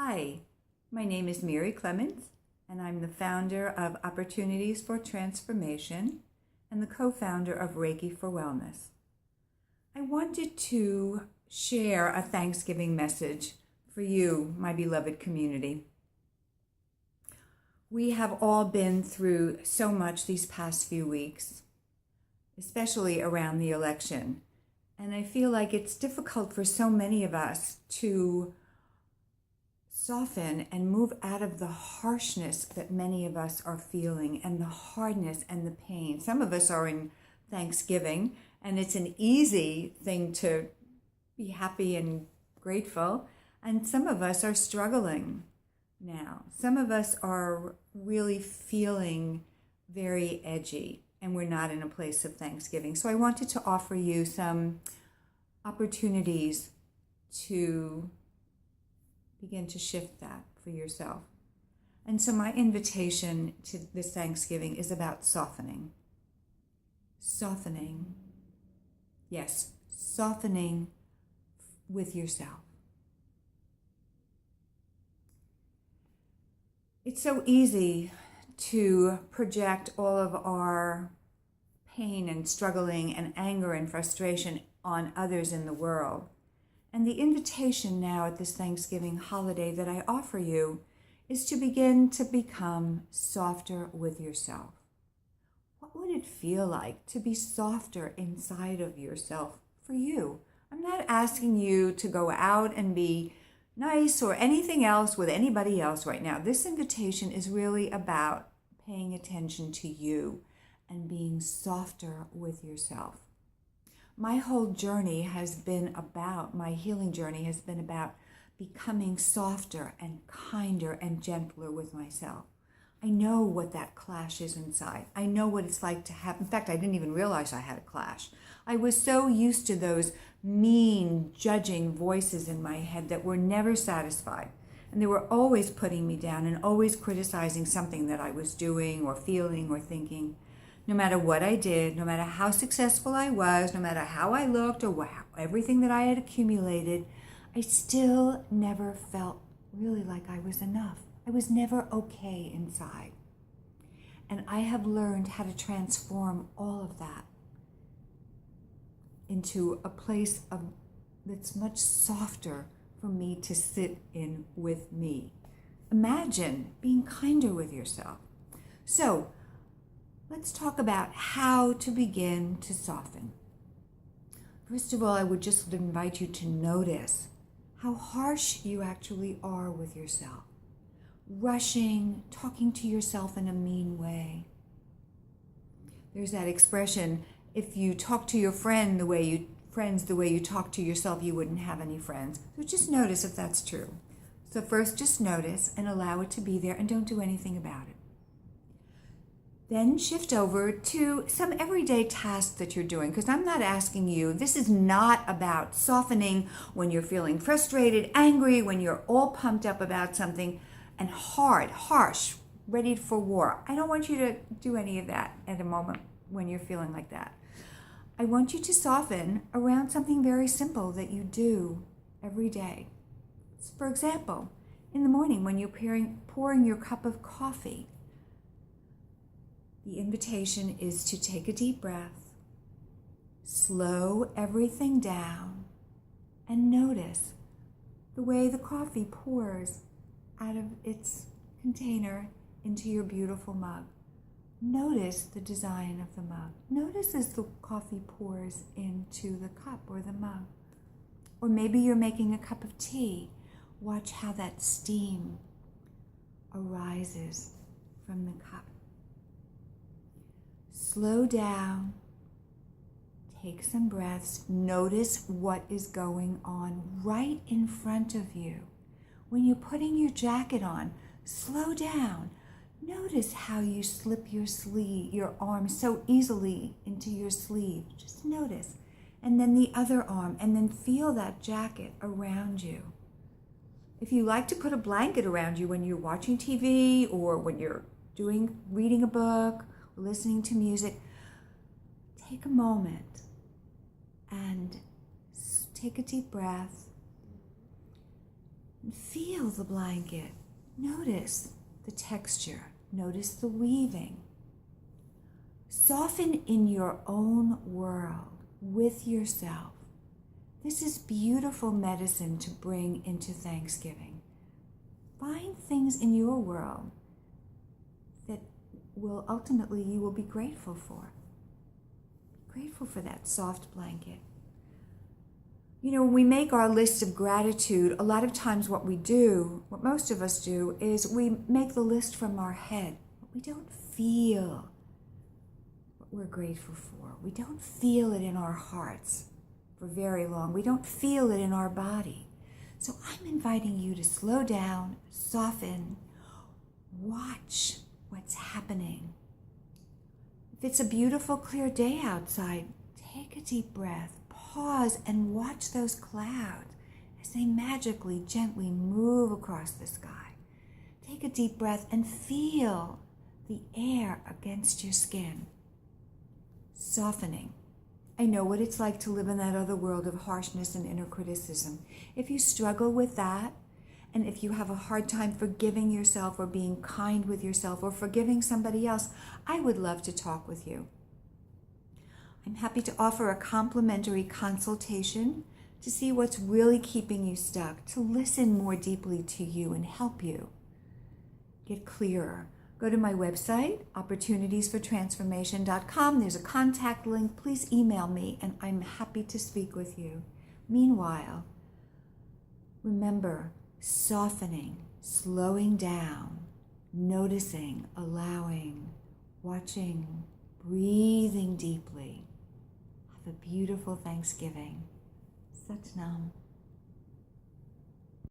Hi, my name is Miri Klements, and I'm the founder of Opportunities for Transformation and the co-founder of Reiki for Wellness. I wanted to share a Thanksgiving message for you, my beloved community. We have all been through so much these past few weeks, especially around the election, and I feel like it's difficult for so many of us to soften and move out of the harshness that many of us are feeling and the hardness and the pain. Some of us are in Thanksgiving, and it's an easy thing to be happy and grateful, and some of us are struggling now. Some of us are really feeling very edgy, and we're not in a place of Thanksgiving. So I wanted to offer you some opportunities to begin to shift that for yourself. And so my invitation to this Thanksgiving is about softening. Softening. Yes, softening with yourself. It's so easy to project all of our pain and struggling and anger and frustration on others in the world. And the invitation now at this Thanksgiving holiday that I offer you is to begin to become softer with yourself. What would it feel like to be softer inside of yourself for you? I'm not asking you to go out and be nice or anything else with anybody else right now. This invitation is really about paying attention to you and being softer with yourself. My whole journey has been about, my healing journey has been about becoming softer and kinder and gentler with myself. I know what that clash is inside. I know what it's like to have, in fact, I didn't even realize I had a clash. I was so used to those mean, judging voices in my head that were never satisfied. And they were always putting me down and always criticizing something that I was doing or feeling or thinking. No matter what I did, no matter how successful I was, no matter how I looked or everything that I had accumulated, I still never felt really like I was enough. I was never okay inside. And I have learned how to transform all of that into a place that's much softer for me to sit in with me. Imagine being kinder with yourself. So, let's talk about how to begin to soften. First of all, I would just invite you to notice how harsh you actually are with yourself. Rushing, talking to yourself in a mean way. There's that expression, if you talk to your friends the way you talk to yourself, you wouldn't have any friends. So just notice if that's true. So first, just notice and allow it to be there and don't do anything about it. Then shift over to some everyday tasks that you're doing, because I'm not asking you, this is not about softening when you're feeling frustrated, angry, when you're all pumped up about something, and hard, harsh, ready for war. I don't want you to do any of that at a moment when you're feeling like that. I want you to soften around something very simple that you do every day. For example, in the morning when you're pouring your cup of coffee, the invitation is to take a deep breath, slow everything down, and notice the way the coffee pours out of its container into your beautiful mug. Notice the design of the mug. Notice as the coffee pours into the cup or the mug. Or maybe you're making a cup of tea. Watch how that steam arises from the cup. Slow down, take some breaths, notice what is going on right in front of you. When you're putting your jacket on, slow down. Notice how you slip your arm so easily into your sleeve. Just notice. And then the other arm, and then feel that jacket around you. If you like to put a blanket around you when you're watching TV or when you're reading a book, listening to music, take a moment and take a deep breath And feel the blanket. Notice the texture. Notice the weaving. Soften in your own world with yourself. This is beautiful medicine to bring into Thanksgiving. Find things in your world that will ultimately you will be grateful for. Grateful for that soft blanket. You know, when we make our list of gratitude, a lot of times what most of us do, is we make the list from our head. But we don't feel what we're grateful for. We don't feel it in our hearts for very long. We don't feel it in our body. So I'm inviting you to slow down, soften, watch what's happening. If it's a beautiful, clear day outside, take a deep breath, pause, and watch those clouds as they magically, gently move across the sky. Take a deep breath and feel the air against your skin. Softening. I know what it's like to live in that other world of harshness and inner criticism. If you struggle with that, and if you have a hard time forgiving yourself or being kind with yourself or forgiving somebody else, I would love to talk with you. I'm happy to offer a complimentary consultation to see what's really keeping you stuck, to listen more deeply to you and help you get clearer. Go to my website, opportunitiesfortransformation.com. There's a contact link. Please email me, and I'm happy to speak with you. Meanwhile, remember, softening, slowing down, noticing, allowing, watching, breathing deeply. Have a beautiful Thanksgiving. Sat Nam.